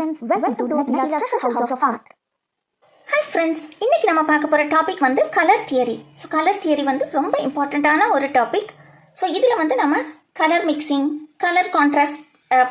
friends, welcome to Nakila's Treasure House of Art. Hi friends, இன்றைக்கி நம்ம பார்க்க போகிற டாபிக் வந்து colour theory. So colour theory வந்து ரொம்ப இம்பார்ட்டண்ட்டான ஒரு டாபிக். ஸோ இதில் வந்து நம்ம கலர் மிக்சிங், கலர் கான்ட்ராஸ்ட்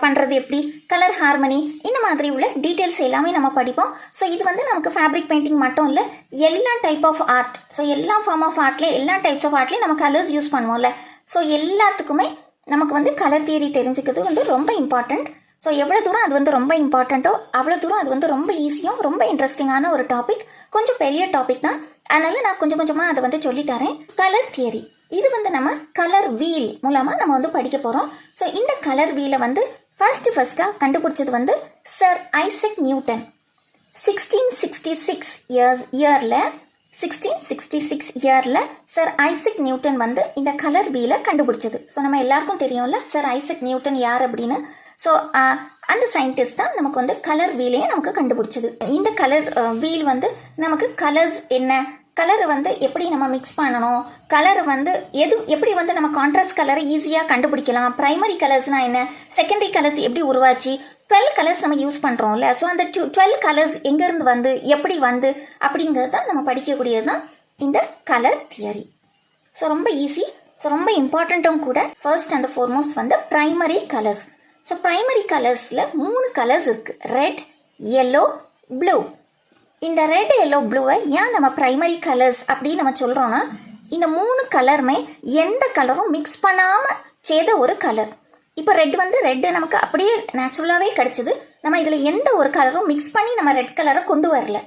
பண்ணுறது எப்படி, கலர் ஹார்மனி, இந்த மாதிரி உள்ள டீட்டெயில்ஸ் எல்லாமே நம்ம படிப்போம். ஸோ இது வந்து நமக்கு ஃபேப்ரிக் பெயிண்டிங் மட்டும் இல்லை, எல்லா டைப் ஆஃப் ஆர்ட், ஸோ எல்லா ஃபார்ம் ஆஃப் ஆர்ட்லேயே, எல்லா டைப்ஸ் ஆஃப் ஆர்ட்லேயும் நம்ம கலர்ஸ் யூஸ் பண்ணுவோம்ல. ஸோ எல்லாத்துக்குமே நமக்கு வந்து கலர் தியரி தெரிஞ்சுக்கிறது வந்து ரொம்ப இம்பார்ட்டண்ட். ஸோ எவ்வளோ தூரம் அது வந்து ரொம்ப இம்பார்ட்டண்ட்டோ அவ்வளோ தூரம் அது வந்து ரொம்ப ஈஸியும் ரொம்ப இன்ட்ரெஸ்டிங்கான ஒரு டாபிக். கொஞ்சம் பெரிய டாபிக் தான், அதனால் நான் கொஞ்சம் கொஞ்சமாக அதை வந்து சொல்லித்தரேன். கலர் தியரி இது வந்து நம்ம கலர் வீல் மூலமாக நம்ம வந்து படிக்க போகிறோம். ஸோ இந்த கலர் வீலை வந்து ஃபர்ஸ்ட்டாக கண்டுபிடிச்சது வந்து சர் ஐசக் நியூட்டன். 1666 இயரில் சர் ஐசக் நியூட்டன் வந்து இந்த கலர் வீலை கண்டுபிடிச்சது. ஸோ நம்ம எல்லாருக்கும் தெரியும்ல சர் ஐசக் நியூட்டன் யார் அப்படின்னு. ஸோ அந்த சயின்டிஸ்ட் தான் நமக்கு வந்து கலர் வீலையே நமக்கு கண்டுபிடிச்சது. இந்த கலர் வீல் வந்து நமக்கு கலர்ஸ் என்ன, கலரை வந்து எப்படி நம்ம மிக்ஸ் பண்ணணும், கலரை வந்து எப்படி வந்து நம்ம கான்ட்ராஸ்ட் கலரை ஈஸியாக கண்டுபிடிக்கலாம், ப்ரைமரி கலர்ஸ்னால் என்ன, செகண்டரி கலர்ஸ் எப்படி உருவாச்சு, 12 கலர்ஸ் நம்ம யூஸ் பண்ணுறோம்ல. ஸோ அந்த 12 கலர்ஸ் எங்கேருந்து வந்து எப்படி வந்து அப்படிங்கிறது தான் நம்ம படிக்கக்கூடியது தான் இந்த கலர் தியரி. ஸோ ரொம்ப ஈஸி, ஸோ ரொம்ப இம்பார்ட்டண்ட்டும் கூட. ஃபர்ஸ்ட் அண்ட் ஃபார்மோஸ்ட் வந்து ப்ரைமரி கலர்ஸ். ஸோ ப்ரைமரி கலர்ஸில் 3 கலர்ஸ் இருக்குது, ரெட், எல்லோ, ப்ளூ. இந்த ரெட், எல்லோ, ப்ளூவை ஏன் நம்ம ப்ரைமரி கலர்ஸ் அப்படின்னு நம்ம சொல்கிறோன்னா, இந்த 3 கலருமே எந்த கலரும் மிக்ஸ் பண்ணாமல் செய்த ஒரு கலர். இப்போ ரெட் வந்து ரெட்டு நமக்கு அப்படியே நேச்சுரலாகவே கிடச்சிது, நம்ம இதில் எந்த ஒரு கலரும் மிக்ஸ் பண்ணி நம்ம ரெட் கலரை கொண்டு வரல.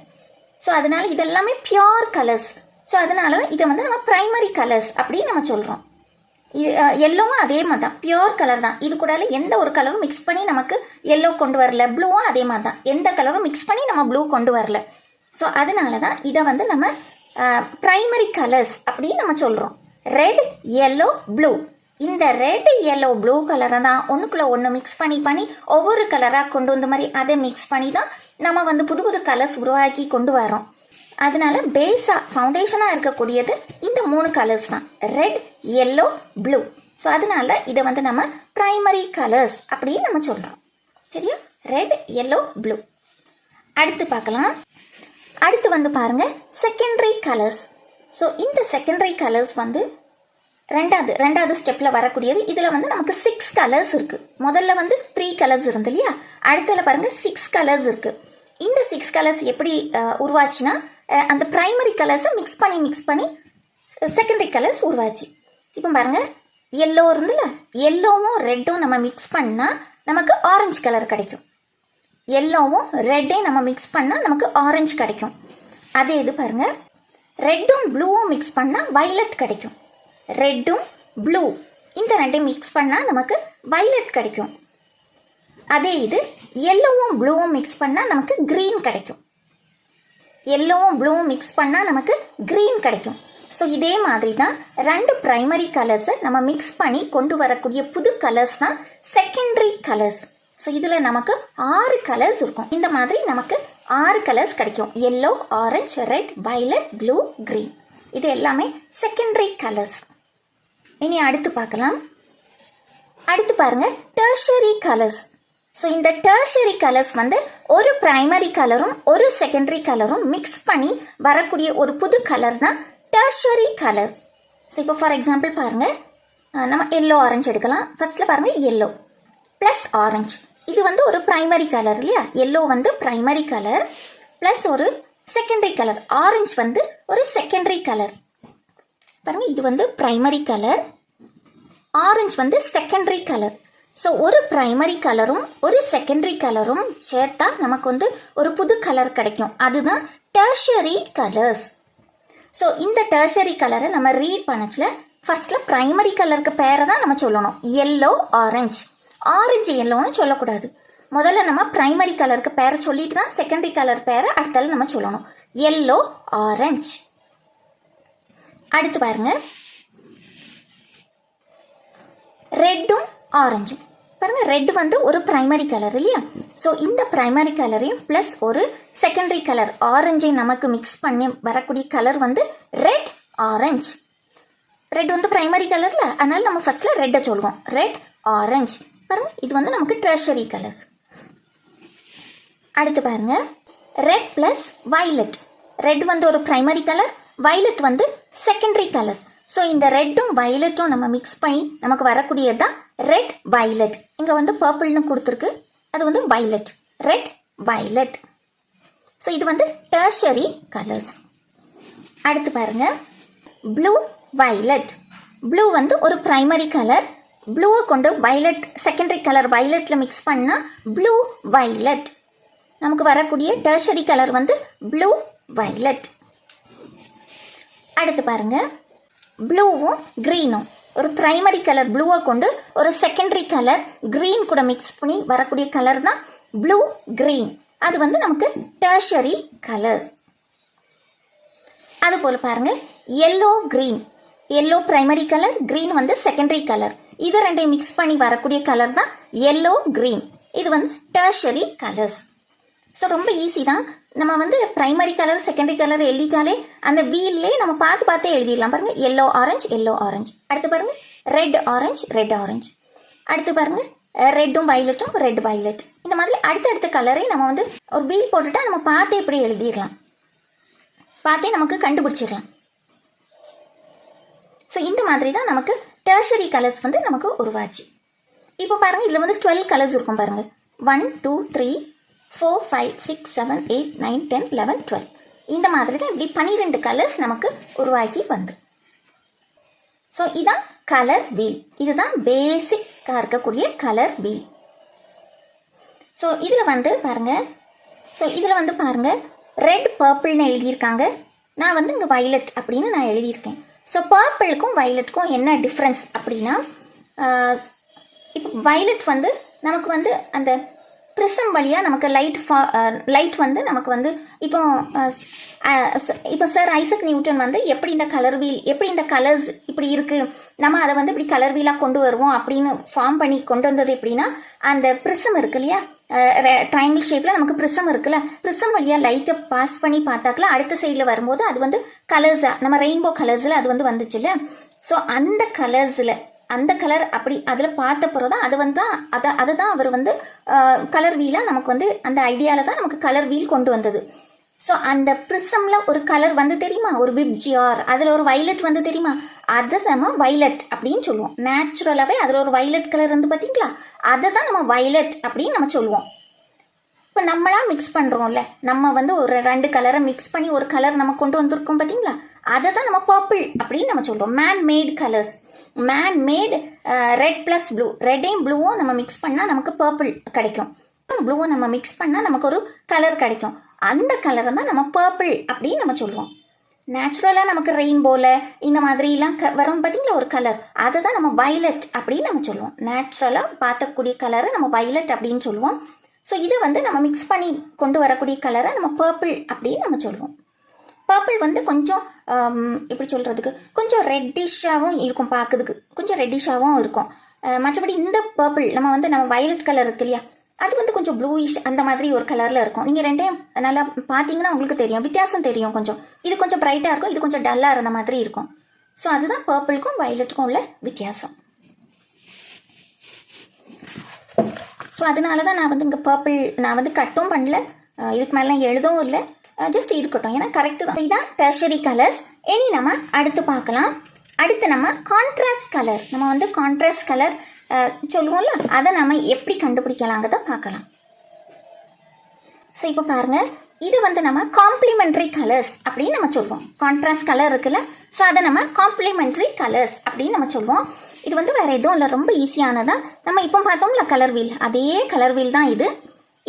ஸோ அதனால் இதெல்லாமே பியோர் கலர்ஸ். ஸோ அதனால தான் இதை வந்து நம்ம ப்ரைமரி கலர்ஸ் அப்படின்னு நம்ம சொல்கிறோம். எல்லோவும் அதே மாதிரி தான், பியோர் கலர் தான், இது கூட எந்த ஒரு கலரும் மிக்ஸ் பண்ணி நமக்கு எல்லோ கொண்டு வரல. ப்ளூவும் அதே மாதிரி தான், எந்த கலரும் மிக்ஸ் பண்ணி நம்ம ப்ளூ கொண்டு வரல. ஸோ அதனால தான் இதை வந்து நம்ம ப்ரைமரி கலர்ஸ் அப்படின்னு நம்ம சொல்கிறோம். Red, yellow, blue. இந்த ரெட், எல்லோ, ப்ளூ கலரை தான் ஒன்றுக்குள்ளே ஒன்று மிக்ஸ் பண்ணி ஒவ்வொரு கலராக கொண்டு வந்த மாதிரி அதை மிக்ஸ் பண்ணி தான் நம்ம வந்து புது புது கலர்ஸ் உருவாக்கி கொண்டு வரோம். அதனால பேஸாக ஃபவுண்டேஷனாக இருக்கக்கூடியது இந்த 3 கலர்ஸ் தான், ரெட், எல்லோ, ப்ளூ. ஸோ அதனால இதை வந்து நம்ம ப்ரைமரி கலர்ஸ் அப்படின்னு நம்ம சொல்கிறோம். சரியா? Red, yellow, blue. அடுத்து பார்க்கலாம். அடுத்து வந்து பாருங்கள் செகண்டரி கலர்ஸ். ஸோ இந்த செகண்டரி கலர்ஸ் வந்து ரெண்டாவது ஸ்டெப்பில் வரக்கூடியது. இதில் வந்து நமக்கு 6 கலர்ஸ் இருக்குது. முதல்ல வந்து 3 கலர்ஸ் இருந்து இல்லையா, அடுத்தல பாருங்கள் 6 கலர்ஸ் இருக்குது. இந்த 6 கலர்ஸ் எப்படி உருவாச்சுன்னா, அந்த ப்ரைமரி கலர்ஸை மிக்ஸ் பண்ணி செகண்டரி கலர்ஸ் உருவாச்சு. இப்போ பாருங்கள், எல்லோ இருந்துல, எல்லோவும் ரெட்டும் நம்ம மிக்ஸ் பண்ணால் நமக்கு ஆரஞ்சு கலர் கிடைக்கும். எல்லோவும் ரெட்டையும் நம்ம மிக்ஸ் பண்ணால் நமக்கு ஆரஞ்சு கிடைக்கும். அதே இது பாருங்கள், ரெட்டும் ப்ளூவும் மிக்ஸ் பண்ணால் வைலட் கிடைக்கும். ரெட்டும் ப்ளூ இந்த ரெண்டையும் மிக்ஸ் பண்ணால் நமக்கு வைலட் கிடைக்கும். அதே இது எல்லோவும் ப்ளூவும் மிக்ஸ் பண்ணால் நமக்கு க்ரீன் கிடைக்கும். எல்லோவும் ப்ளூவும் மிக்ஸ் பண்ணால் நமக்கு க்ரீன் கிடைக்கும். ஸோ இதே மாதிரி தான் 2 ப்ரைமரி கலர்ஸை நம்ம மிக்ஸ் பண்ணி கொண்டு வரக்கூடிய புது கலர்ஸ் தான் செகண்டரி கலர்ஸ். ஸோ இதில் நமக்கு 6 கலர்ஸ் இருக்கும். இந்த மாதிரி நமக்கு 6 கலர்ஸ் கிடைக்கும், yellow, orange, red, violet, blue, green. இது எல்லாமே செகண்டரி கலர்ஸ். இனி அடுத்து பார்க்கலாம். அடுத்து பாருங்கள் டெர்ஷரி கலர்ஸ். ஸோ இந்த டெர்ஷரி கலர்ஸ் வந்து ஒரு ப்ரைமரி கலரும் ஒரு செகண்டரி கலரும் மிக்ஸ் பண்ணி வரக்கூடிய ஒரு புது கலர் தான் டெர்ஷரி கலர்ஸ். ஸோ இப்போ ஃபார் எக்ஸாம்பிள் பாருங்கள், நம்ம எல்லோ, ஆரஞ்சு எடுக்கலாம். ஃபர்ஸ்ட்டில் பாருங்கள், எல்லோ ப்ளஸ் ஆரஞ்சு, இது வந்து ஒரு ப்ரைமரி கலர் இல்லையா. எல்லோ வந்து ப்ரைமரி கலர் ப்ளஸ் ஒரு செகண்டரி கலர், ஆரஞ்சு வந்து ஒரு செகண்டரி கலர். பாருங்கள், இது வந்து ப்ரைமரி கலர், ஆரஞ்சு வந்து செகண்டரி கலர். ஸோ ஒரு ப்ரைமரி கலரும் ஒரு செகண்டரி கலரும் சேர்த்தா நமக்கு வந்து ஒரு புது கலர் கிடைக்கும். அதுதான் டெர்ஷரி கலர்ஸ். ஸோ இந்த டெர்ஷரி கலரை நம்ம ரீட் பண்ணச்சுல ஃபர்ஸ்ட்டில் ப்ரைமரி கலருக்கு பேரை தான் நம்ம சொல்லணும், எல்லோ, ஆரஞ்சு. ஆரஞ்சு எல்லோன்னு சொல்லக்கூடாது. முதல்ல நம்ம ப்ரைமரி கலருக்கு பேரை சொல்லிட்டு தான் செகண்டரி கலர் பேரை அடுத்தால நம்ம சொல்லணும், எல்லோ, ஆரஞ்சு. அடுத்து பாருங்க, ரெட்டும் ஆரஞ்சும். பாருங்கள், ரெட் வந்து ஒரு ப்ரைமரி கலர் இல்லையா. ஸோ இந்த ப்ரைமரி கலரையும் ப்ளஸ் ஒரு செகண்டரி கலர் ஆரஞ்சையும் நமக்கு மிக்ஸ் பண்ணி வரக்கூடிய கலர் வந்து ரெட், ஆரஞ்சு. ரெட் வந்து ப்ரைமரி கலரில், அதனால் நம்ம ஃபஸ்ட்டில் ரெட்டை சொல்லுவோம், ரெட், ஆரஞ்சு. பாருங்கள், இது வந்து நமக்கு டெர்ஷரி கலர்ஸ். அடுத்து பாருங்க, ரெட் ப்ளஸ் வயலட். ரெட் வந்து ஒரு ப்ரைமரி கலர், வயலட் வந்து செகண்டரி கலர். ஸோ இந்த ரெட்டும் வயலட்டும் நம்ம மிக்ஸ் பண்ணி நமக்கு வரக்கூடியது தான் ரெட் வயலட். இங்கே வந்து பர்பிள்னு கொடுத்துருக்கு, அது வந்து வயலட், ரெட் வயலட். ஸோ இது வந்து டெர்ஷரி கலர்ஸ். அடுத்து பாருங்க, ப்ளூ வயலட். ப்ளூ வந்து ஒரு ப்ரைமரி கலர், ப்ளூவை கொண்டு வயலட் செகண்டரி கலர் வயலட்டில் மிக்ஸ் பண்ணால் ப்ளூ வயலட். நமக்கு வரக்கூடிய டெர்ஷரி கலர் வந்து ப்ளூ வயலட். அடுத்து பாருங்க, ப்ளூவும் க்ரீனும் ஒரு ப்ரைமரி கலர் ப்ளூவை கொண்டு ஒரு செகண்டரி கலர் க்ரீன் கூட மிக்ஸ் பண்ணி வரக்கூடிய கலர் தான் ப்ளூ க்ரீன். அது வந்து நமக்கு டெர்ஷரி கலர்ஸ். அதுபோல் பாருங்க, yellow green. Yellow primary colour, green வந்து செகண்டரி கலர். இது ரெண்டையும் மிக்ஸ் பண்ணி வரக்கூடிய கலர் தான் எல்லோ க்ரீன். இது வந்து டெர்ஷரி கலர்ஸ். ஸோ ரொம்ப ஈஸி தான். நம்ம வந்து ப்ரைமரி கலர் செகண்டரி கலர் எழுதிட்டாலே அந்த வீல்லே நம்ம பார்த்தே எழுதிடலாம். பாருங்கள், எல்லோ ஆரஞ்சு எல்லோ ஆரஞ்சு. அடுத்து பாருங்கள், ரெட் ஆரஞ்சு ரெட் ஆரஞ்சு. அடுத்து பாருங்கள், ரெட்டும் வயலட்டும் ரெட் வயலட். இந்த மாதிரி அடுத்தடுத்த கலரை நம்ம வந்து ஒரு வீல் போட்டுட்டா நம்ம பார்த்தே இப்படி எழுதிடலாம், பார்த்தே நமக்கு கண்டுபிடிச்சிடலாம். ஸோ இந்த மாதிரி தான் நமக்கு டெர்ஷரி கலர்ஸ் வந்து நமக்கு உருவாச்சு. இப்போ பாருங்கள், இதில் வந்து 12 கலர்ஸ் இருக்கும் பாருங்கள். 1 2 3 4 5 6 7 8 9 10 11 12. இந்த மாதிரி தான் இப்படி 12 கலர்ஸ் நமக்கு உருவாகி வந்து. ஸோ இதான் கலர் வீல். இதுதான் பேசிக்காக இருக்கக்கூடிய கலர் வீல். ஸோ இதில் வந்து பாருங்கள், ரெட் பர்பிள்னு எழுதியிருக்காங்க. நான் வந்து இங்கே வயலட் அப்படின்னு நான் எழுதியிருக்கேன். ஸோ பர்பிளுக்கும் வயலட்டுக்கும் என்ன டிஃப்ரென்ஸ் அப்படின்னா, இப்போ வயலட் வந்து நமக்கு வந்து அந்த ப்ரிசம் வழியாக நமக்கு லைட் வந்து நமக்கு வந்து இப்போ சார் ஐசக் நியூட்டன் வந்து எப்படி இந்த கலர் வீல், எப்படி இந்த கலர்ஸ் இப்படி இருக்குது, நம்ம அதை வந்து இப்படி கலர் வீலாக கொண்டு வருவோம் அப்படின்னு ஃபார்ம் பண்ணி கொண்டு வந்தது எப்படின்னா, அந்த ப்ரிசம் இருக்கு இல்லையா, ட்ரையாங்கிள் ஷேப்பில் நமக்கு ப்ரிசம் இருக்குல்ல, ப்ரிசம் வழியாக லைட்டை பாஸ் பண்ணி பார்த்தாக்கல அடுத்த சைடில் வரும்போது அது வந்து கலர்ஸாக நம்ம ரெயின்போ கலர்ஸில் அது வந்து வந்துச்சுல்ல. ஸோ அந்த கலர்ஸில் அந்த கலர் அப்படி அதில் பார்த்த பிறகு தான் அது வந்து அதை தான் அவர் வந்து கலர் வீலாக நமக்கு வந்து அந்த ஐடியாவில் தான் நமக்கு கலர் வீல் கொண்டு வந்தது. ஸோ அந்த ப்ரிசமில் ஒரு கலர் வந்து தெரியுமா, ஒரு விப்ஜிஆர், அதில் ஒரு வயலட் வந்து தெரியுமா, அதை நம்ம வயலட் அப்படின்னு சொல்லுவோம். நேச்சுரலாகவே அதில் ஒரு வயலட் கலர் வந்து பார்த்தீங்களா, அதை தான் நம்ம வயலட் அப்படின்னு நம்ம சொல்லுவோம். இப்போ நம்மளாக மிக்ஸ் பண்ணுறோம்ல, நம்ம வந்து ஒரு 2 கலரை மிக்ஸ் பண்ணி ஒரு கலர் நம்ம கொண்டு வந்திருக்கோம் பார்த்தீங்களா, அதை தான் நம்ம பர்பிள் அப்படின்னு நம்ம சொல்கிறோம். Man made colours, man made red plus blue, ரெட்டையும் ப்ளூவும் நம்ம மிக்ஸ் பண்ணால் நமக்கு பர்பிள் கிடைக்கும். ப்ளூவை நம்ம மிக்ஸ் பண்ணால் நமக்கு ஒரு கலர் கிடைக்கும். அந்த கலரை தான் நம்ம பர்பிள் அப்படின்னு நம்ம சொல்லுவோம். நேச்சுரலாக நமக்கு ரெயின்போவில் இந்த மாதிரிலாம் வரும் பார்த்தீங்களா ஒரு கலர், அதை தான் நம்ம வயலட் அப்படின்னு நம்ம சொல்லுவோம். நேச்சுரலாக பார்க்கக்கூடிய கலரை நம்ம வயலட் அப்படின்னு சொல்லுவோம். ஸோ இதை வந்து நம்ம மிக்ஸ் பண்ணி கொண்டு வரக்கூடிய கலரை நம்ம பர்பிள் அப்படின்னு நம்ம சொல்லுவோம். பர்பிள் வந்து கொஞ்சம் எப்படி சொல்கிறதுக்கு கொஞ்சம் ரெட்டிஷாகவும் இருக்கும், பார்க்குறதுக்கு கொஞ்சம் ரெட்டிஷாகவும் இருக்கும். மற்றபடி இந்த பர்பிள் நம்ம வயலட் கலர் இருக்கு இல்லையா, அது வந்து கொஞ்சம் ப்ளூயிஷ் அந்த மாதிரி ஒரு கலரில் இருக்கும். நீங்கள் ரெண்டையும் நல்லா பார்த்தீங்கன்னா உங்களுக்கு தெரியும், வித்தியாசம் தெரியும். கொஞ்சம் இது கொஞ்சம் பிரைட்டாக இருக்கும், இது கொஞ்சம் டல்லாக இருந்த மாதிரி இருக்கும். ஸோ அதுதான் பர்பிளுக்கும் வயலட்டுக்கும் உள்ள வித்தியாசம். ஸோ அதனால தான் நான் வந்து இங்கே பர்பிள் நான் வந்து கட்டும் பண்ணல, இதுக்கு மேலாம் எழுதவும் இல்லை, ஜஸ்ட் இருக்கட்டும், ஏன்னா கரெக்டு தான். இதுதான் டெர்ஷரி கலர்ஸ். இனி நம்ம அடுத்து பார்க்கலாம். அடுத்து நம்ம கான்ட்ராஸ்ட் கலர், நம்ம வந்து கான்ட்ராஸ்ட் கலர் சொல்லுவோம்ல, அதை நம்ம எப்படி கண்டுபிடிக்கலாங்கிறத பார்க்கலாம். ஸோ இப்போ பாருங்கள், இது வந்து நம்ம காம்ப்ளிமெண்ட்ரி கலர்ஸ் அப்படின்னு நம்ம சொல்லுவோம். கான்ட்ராஸ்ட் கலர் இருக்குல்ல, ஸோ அதை நம்ம காம்ப்ளிமெண்ட்ரி கலர்ஸ் அப்படின்னு நம்ம சொல்லுவோம். இது வந்து வேறு எதுவும் இல்லை, ரொம்ப ஈஸியானதான். நம்ம இப்போ பார்த்தோம்ல கலர் வீல், அதே கலர் வீல் தான் இது.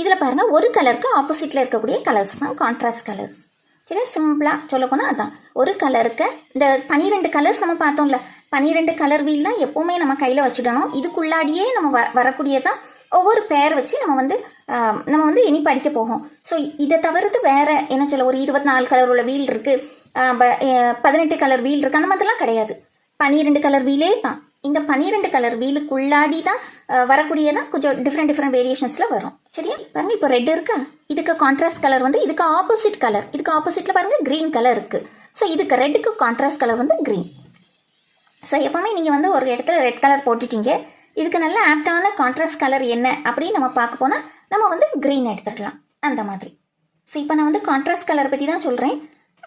இதில் பாருங்கள், ஒரு கலருக்கு ஆப்போசிட்டில் இருக்கக்கூடிய கலர்ஸ் தான் கான்ட்ராஸ்ட் கலர்ஸ். சரி, சிம்பிளாக சொல்ல போனால் அதான். ஒரு கலருக்கு இந்த 12 கலர்ஸ் நம்ம பார்த்தோம்ல, 12 கலர் வீல் தான் எப்போவுமே நம்ம கையில் வச்சுடணும். இதுக்குள்ளாடியே நம்ம வரக்கூடியதான் ஒவ்வொரு பேர் வச்சு நம்ம வந்து இனி படிக்க போகும். ஸோ இதை தவிர்த்து வேறு என்ன சொல்ல, ஒரு 24 கலர் உள்ள வீல் இருக்குது, 18 கலர் வீல் இருக்குது, அந்த மாதிரிலாம் கிடையாது. 12 கலர் வீலே தான். இந்த 12 கலர் வீலுக்குள்ளாடி தான் வரக்கூடியதான் கொஞ்சம் டிஃப்ரெண்ட் வேரியேஷன்ஸில் வரும். சரியா, பாருங்கள், இப்போ ரெட் இருக்கா, இதுக்கு கான்ட்ராஸ்ட் கலர் வந்து இதுக்கு ஆப்போசிட் கலர், இதுக்கு ஆப்போசிட்டில் பாருங்கள் க்ரீன் கலர் இருக்குது. ஸோ இதுக்கு ரெட்டுக்கு கான்ட்ராஸ்ட் கலர் வந்து க்ரீன். ஸோ எப்போவுமே நீங்கள் வந்து ஒரு இடத்துல ரெட் கலர் போட்டுட்டீங்க, இதுக்கு நல்ல ஆப்டான கான்ட்ராஸ்ட் கலர் என்ன அப்படின்னு நம்ம பார்க்க போனால் நம்ம வந்து க்ரீன் எடுத்துக்கலாம். அந்த மாதிரி. ஸோ இப்போ நான் வந்து கான்ட்ராஸ்ட் கலர் பற்றி தான் சொல்கிறேன்.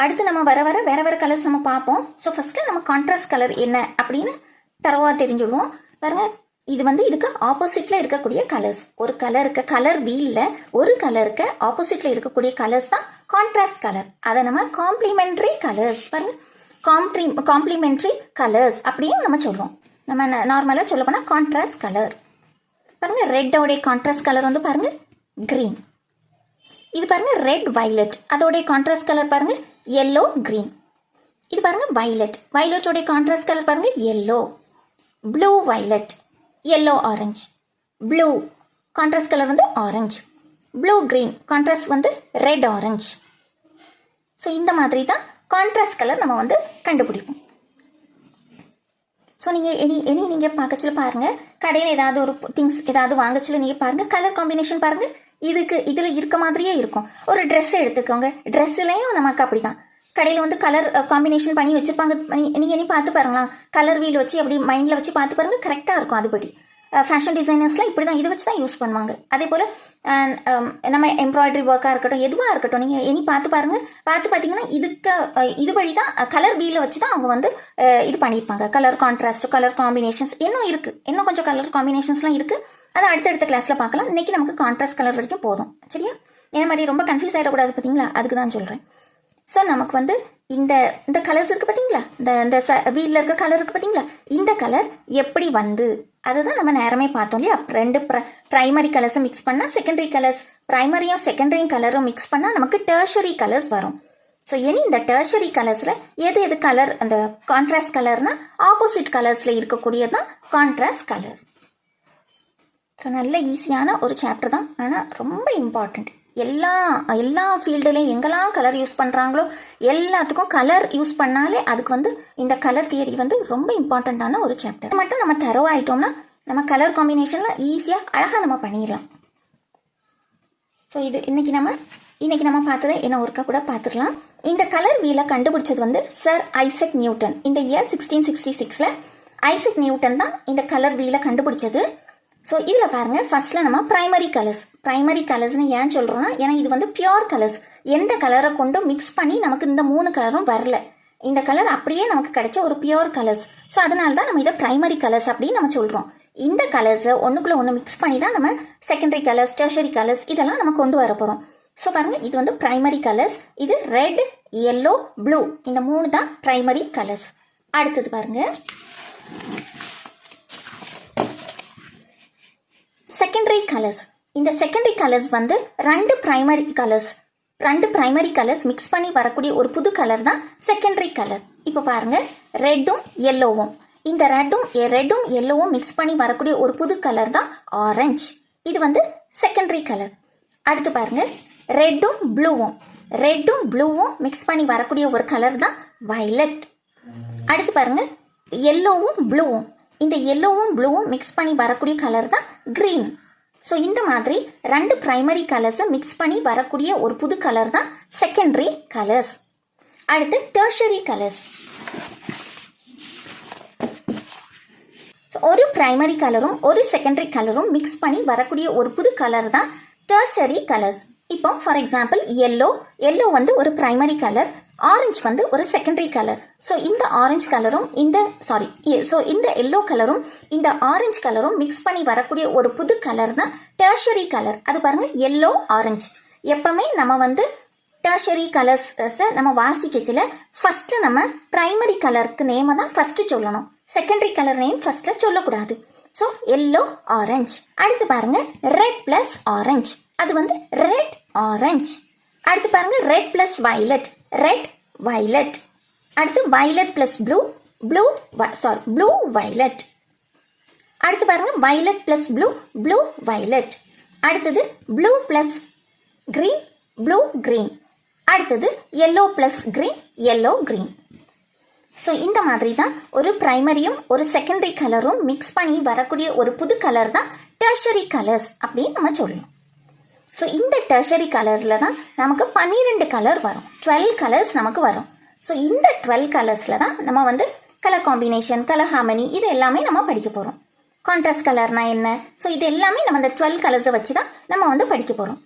அடுத்து நம்ம வர வேறு கலர்ஸ் நம்ம பார்ப்போம். ஸோ ஃபஸ்ட்டு நம்ம கான்ட்ராஸ்ட் கலர் என்ன அப்படின்னு தரவாக தெரிஞ்சுடுவோம். பாருங்க, இது வந்து இதுக்கு ஆப்போசிட்டில் இருக்கக்கூடிய கலர்ஸ். ஒரு கலருக்கு கலர் வீலில் ஒரு கலருக்கு ஆப்போசிட்டில் இருக்கக்கூடிய கலர்ஸ் தான் கான்ட்ராஸ்ட் கலர். அதை நம்ம காம்ப்ளிமெண்ட்ரி கலர்ஸ், பாருங்க காம்ப்ளிமெண்ட்ரி கலர்ஸ் அப்படின்னு நம்ம சொல்கிறோம். நம்ம நார்மலாக சொல்ல போனால் கான்ட்ராஸ்ட் கலர். பாருங்கள், ரெட்டோடைய கான்ட்ராஸ்ட் கலர் வந்து பாருங்கள் க்ரீன். இது பாருங்கள் ரெட் வைலட், அதோடைய கான்ட்ராஸ்ட் கலர் பாருங்கள் எல்லோ க்ரீன். இது பாருங்கள் வைலட்டோடைய கான்ட்ராஸ்ட் கலர் பாருங்கள் yellow. Blue violet, yellow orange. Blue contrast colour வந்து ஆரஞ்சு. ப்ளூ க்ரீன் கான்ட்ராஸ்ட் வந்து ரெட் ஆரஞ்சு. ஸோ இந்த மாதிரி தான் கான்ட்ராஸ்ட் கலர் நம்ம வந்து கண்டுபிடிப்போம். ஸோ நீங்கள் நீங்கள் பார்க்கச்சில் பாருங்கள், கடையில் ஏதாவது ஒரு திங்ஸ் ஏதாவது வாங்கச்சில் நீங்கள் பாருங்கள், கலர் காம்பினேஷன் பாருங்கள் இதில் இருக்க மாதிரியே இருக்கும். ஒரு ட்ரெஸ்ஸை எடுத்துக்கோங்க, ட்ரெஸ்ஸுலேயும் நமக்கு அப்படி தான் கடையில் வந்து கலர் காம்பினேஷன் பண்ணி வச்சுருப்பாங்க. நீங்கள் பார்த்து பாருங்களா, கலர் வீல் வச்சு அப்படி மைண்டில் வச்சு பார்த்து பாருங்கள், கரெக்டாக இருக்கும். அதுபடி ஃபேஷன் டிசைனர்ஸ்லாம் இப்படி தான் இதை வச்சு தான் யூஸ் பண்ணுவாங்க. அதே போல் நம்ம எம்ப்ராய்டரி ஒர்க்காக இருக்கட்டும், எதுவாக இருக்கட்டும், நீங்கள் பார்த்து பாருங்கள். பார்த்தீங்கன்னா இதுபடி தான் கலர் வீலை வச்சு தான் அவங்க வந்து இது பண்ணியிருப்பாங்க. கலர் கான்ட்ராஸ்ட், கலர் காம்பினேஷன்ஸ் இன்னும் கொஞ்சம் கலர் காம்பினேஷன்ஸ்லாம் இருக்குது. அதை அடுத்தடுத்த கிளாஸில் பார்க்கலாம். இன்றைக்கி நமக்கு கான்ட்ராஸ்ட் கலர் வரைக்கும் போதும், சரியா? ஏன்னா மாதிரி ரொம்ப கன்ஃபியூஸ் ஆகிடக்கூடாது, பார்த்தீங்களா? அதுக்கு தான் சொல்கிறேன். ஸோ நமக்கு வந்து இந்த கலர்ஸ் இருக்குது பார்த்தீங்களா, இந்த வீலில் இருக்க கலர் இருக்குது பார்த்தீங்களா, இந்த கலர் எப்படி வந்து அதுதான் நம்ம நேரமே பார்த்தோம் இல்லையா? ரெண்டு ப்ரைமரி கலர்ஸும் மிக்ஸ் பண்ணால் செகண்டரி கலர்ஸ், ப்ரைமரியும் செகண்டரியும் கலரும் மிக்ஸ் பண்ணால் நமக்கு டெர்ஷரி கலர்ஸ் வரும். ஸோ இந்த டெர்ஷரி கலர்ஸில் எது கலர் அந்த கான்ட்ராஸ்ட் கலர்னால் ஆப்போசிட் கலர்ஸில் இருக்கக்கூடியது தான் கான்ட்ராஸ்ட் கலர். ஸோ நல்ல ஈஸியான ஒரு சாப்டர் தான், ஆனால் ரொம்ப இம்பார்ட்டண்ட். எல்லா ஃபீல்டுலேயும் எங்கெல்லாம் கலர் யூஸ் பண்ணுறாங்களோ எல்லாத்துக்கும் கலர் யூஸ் பண்ணாலே அதுக்கு வந்து இந்த கலர் தியரி வந்து ரொம்ப இம்பார்ட்டண்ட்டான ஒரு சாப்டர். மட்டும் நம்ம தரவாயிட்டோம்னா நம்ம கலர் காம்பினேஷனில் ஈஸியாக அழகாக நம்ம பண்ணிடலாம். ஸோ இது இன்னைக்கு நம்ம பார்த்ததை என்ன ஒருக்கா கூட பார்த்துடலாம். இந்த கலர் வீலை கண்டுபிடிச்சது வந்து சர் ஐசக் நியூட்டன். இந்த இயர் 1666 ஐசக் நியூட்டன் தான் இந்த கலர் வீலை கண்டுபிடிச்சது. ஸோ இதில் பாருங்கள், ஃபஸ்ட்டில் நம்ம ப்ரைமரி கலர்ஸ்னு ஏன் சொல்கிறோன்னா, ஏன்னா இது வந்து பியோர் கலர்ஸ். எந்த கலரை கொண்டும் மிக்ஸ் பண்ணி நமக்கு இந்த 3 கலரும் வரல. இந்த கலர் அப்படியே நமக்கு கிடைச்ச ஒரு பியோர் கலர்ஸ். ஸோ அதனால தான் நம்ம இதை ப்ரைமரி கலர்ஸ் அப்படின்னு நம்ம சொல்கிறோம். இந்த கலர்ஸை ஒன்றுக்குள்ளே ஒன்று மிக்ஸ் பண்ணி தான் நம்ம செகண்டரி கலர்ஸ், டெர்ஷரி கலர்ஸ் இதெல்லாம் நம்ம கொண்டு வர போகிறோம். ஸோ பாருங்கள், இது வந்து ப்ரைமரி கலர்ஸ். இது ரெட், எல்லோ, ப்ளூ, இந்த 3 தான் ப்ரைமரி கலர்ஸ். அடுத்தது பாருங்கள், செகண்டரி கலர்ஸ். இந்த செகண்டரி கலர்ஸ் வந்து ரெண்டு ப்ரைமரி கலர்ஸ் மிக்ஸ் பண்ணி வரக்கூடிய ஒரு புது கலர் தான் செகண்டரி கலர். இப்போ பாருங்கள், ரெட்டும் எல்லோவும், இந்த ரெட்டும் எல்லோவும் மிக்ஸ் பண்ணி வரக்கூடிய ஒரு புது கலர் தான் ஆரஞ்சு. இது வந்து செகண்டரி கலர். அடுத்து பாருங்கள், ரெட்டும் ப்ளூவும் மிக்ஸ் பண்ணி வரக்கூடிய ஒரு கலர் தான் வயலட். அடுத்து பாருங்கள், எல்லோவும் ப்ளூவும், இந்த எல்லோவும் ப்ளூவும் மிக்ஸ் பண்ணி வரக்கூடிய கலர் தான் க்ரீன். ஸோ இந்த மாதிரி ரெண்டு ப்ரைமரி கலர்ஸை மிக்ஸ் பண்ணி வரக்கூடிய ஒரு புது கலர் தான் செகண்டரி கலர்ஸ். அடுத்து டெர்ஷரி கலர்ஸ். ஒரு ப்ரைமரி கலரும் ஒரு செகண்டரி கலரும் மிக்ஸ் பண்ணி வரக்கூடிய ஒரு புது கலர் தான் டெர்ஷரி கலர்ஸ். இப்போ ஃபார் எக்ஸாம்பிள் எல்லோ வந்து ஒரு ப்ரைமரி கலர், ஆரஞ்சு வந்து ஒரு செகண்டரி கலர். ஸோ இந்த ஆரஞ்சு கலரும் இந்த எல்லோ கலரும் இந்த ஆரஞ்சு கலரும் மிக்ஸ் பண்ணி வரக்கூடிய ஒரு புது கலர் தான் டெர்ஷரி கலர். அது பாருங்கள், எல்லோ ஆரஞ்சு. எப்பவுமே நம்ம வந்து டெர்ஷரி கலர்ஸை நம்ம வாசிக்கச்சில் ஃபஸ்ட்டு நம்ம ப்ரைமரி கலருக்கு நேமை தான் ஃபஸ்ட்டு சொல்லணும், செகண்டரி கலர் நேம் ஃபஸ்ட்டில் சொல்லக்கூடாது. So yellow orange. அடுத்து பாருங்கள், ரெட் ப்ளஸ் ஆரஞ்சு, அது வந்து ரெட் ஆரஞ்சு. அடுத்து பாருங்கள், red plus violet, red violet. அடுத்து வயலட் ப்ளஸ் ப்ளூ வயலட். அடுத்து பாருங்கள், வயலட் ப்ளஸ் ப்ளூ வயலட். அடுத்தது blue plus green, blue green. அடுத்தது yellow plus green, yellow green. So இந்த மாதிரி தான் ஒரு ப்ரைமரியும் ஒரு செகண்டரி கலரும் மிக்ஸ் பண்ணி வரக்கூடிய ஒரு புது கலர் தான் டெர்ஷரி கலர்ஸ் அப்படின்னு நம்ம சொல்லணும். ஸோ இந்த டெர்ஷரி கலரில் தான் நமக்கு 12 கலர் வரும், 12 கலர்ஸ் நமக்கு வரும். ஸோ இந்த 12 கலர்ஸில் தான் நம்ம வந்து கலர் காம்பினேஷன், கலர் ஹார்மனி இது எல்லாமே நம்ம படிக்க போகிறோம். கான்ட்ராஸ்ட் கலர்னா என்ன, ஸோ இது எல்லாமே நம்ம இந்த 12 கலர்ஸை வச்சு தான் நம்ம வந்து படிக்க போகிறோம்.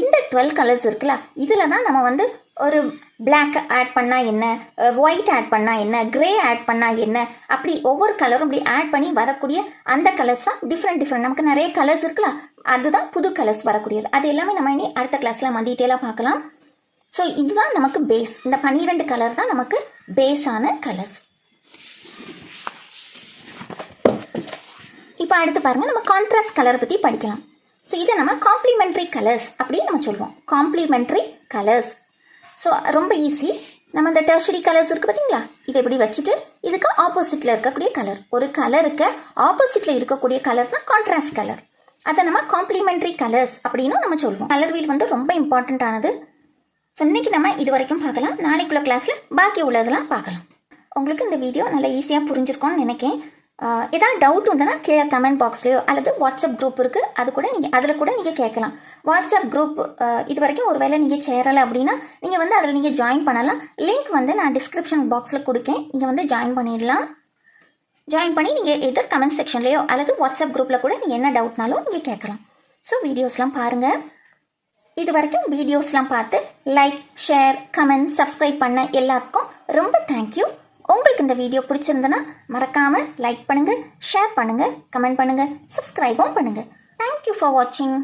இந்த 12 கலர்ஸ் இருக்குல்ல, இதில் தான் நம்ம வந்து ஒரு பிளாக் ஆட் பண்ணால் என்ன, ஒயிட் ஆட் பண்ணால் என்ன, கிரே ஆட் பண்ணால் என்ன, அப்படி ஒவ்வொரு கலரும் இப்படி ஆட் பண்ணி வரக்கூடிய அந்த கலர்ஸ் தான் டிஃப்ரெண்ட். நமக்கு நிறைய கலர்ஸ் இருக்குல்ல, அதுதான் புது கலர்ஸ் வரக்கூடியது. அது எல்லாமே நம்ம இனி அடுத்த கிளாஸில் நம்ம டீட்டெயிலாக பார்க்கலாம். ஸோ இதுதான் நமக்கு பேஸ். இந்த 12 கலர் தான் நமக்கு பேஸான கலர்ஸ். இப்போ அடுத்து பாருங்கள், நம்ம கான்ட்ராஸ்ட் கலர் பற்றி படிக்கலாம். ஸோ இதை நம்ம காம்ப்ளிமெண்ட்ரி கலர்ஸ் அப்படின்னு நம்ம சொல்லுவோம். Complementary colours. ஸோ ரொம்ப ஈஸி. நம்ம இந்த டெர்ஷரி கலர்ஸ் இருக்குது பார்த்தீங்களா, இதை இப்படி வச்சுட்டு இதுக்கு ஆப்போசிட்டில் இருக்கக்கூடிய கலர், ஒரு கலருக்கு ஆப்போசிட்டில் இருக்கக்கூடிய கலர் தான் கான்ட்ராஸ்ட் கலர். அதை நம்ம காம்ப்ளிமெண்ட்ரி கலர்ஸ் அப்படின்னு நம்ம சொல்லுவோம். கலர் வீல் வந்து ரொம்ப இம்பார்ட்டண்ட்டானது. ஸோ இன்னைக்கு நம்ம இது வரைக்கும் பார்க்கலாம். நாளைக்குள்ள கிளாஸில் பாக்கி உள்ளதெல்லாம் பார்க்கலாம். உங்களுக்கு இந்த வீடியோ நல்லா ஈஸியாக புரிஞ்சிருக்கோன்னு நினைக்கிறேன். ஏதாவது டவுட் உண்டுன்னா கீழே கமெண்ட் பாக்ஸ்லையோ அல்லது வாட்ஸ்அப் குரூப் இருக்குது, அது கூட நீங்கள் அதில் கூட நீங்கள் கேட்கலாம். வாட்ஸ்அப் குரூப் இது வரைக்கும் ஒரு வேளை நீங்கள் சேரலை அப்படின்னா நீங்கள் வந்து அதில் நீங்கள் ஜாயின் பண்ணலாம். லிங்க் வந்து நான் டிஸ்கிரிப்ஷன் பாக்ஸில் கொடுக்கேன், நீங்கள் வந்து ஜாயின் பண்ணிடலாம். ஜாயின் பண்ணி நீங்கள் எதர் கமெண்ட் செக்ஷன்லையோ அல்லது வாட்ஸ்அப் குரூப்பில் கூட நீங்கள் என்ன டவுட்னாலும் நீங்கள் கேட்கலாம். ஸோ வீடியோஸ்லாம் பாருங்கள். இது வரைக்கும் வீடியோஸ்லாம் பார்த்து லைக், ஷேர், கமெண்ட், சப்ஸ்கிரைப் பண்ண எல்லாத்துக்கும் ரொம்ப தேங்க்யூ. உங்களுக்கு இந்த வீடியோ பிடிச்சிருந்தனா மறக்காமல் லைக் பண்ணுங்கள், ஷேர் பண்ணுங்கள், கமெண்ட் பண்ணுங்கள், சப்ஸ்கிரைபும் பண்ணுங்கள். தேங்க்யூ ஃபார் வாட்சிங்.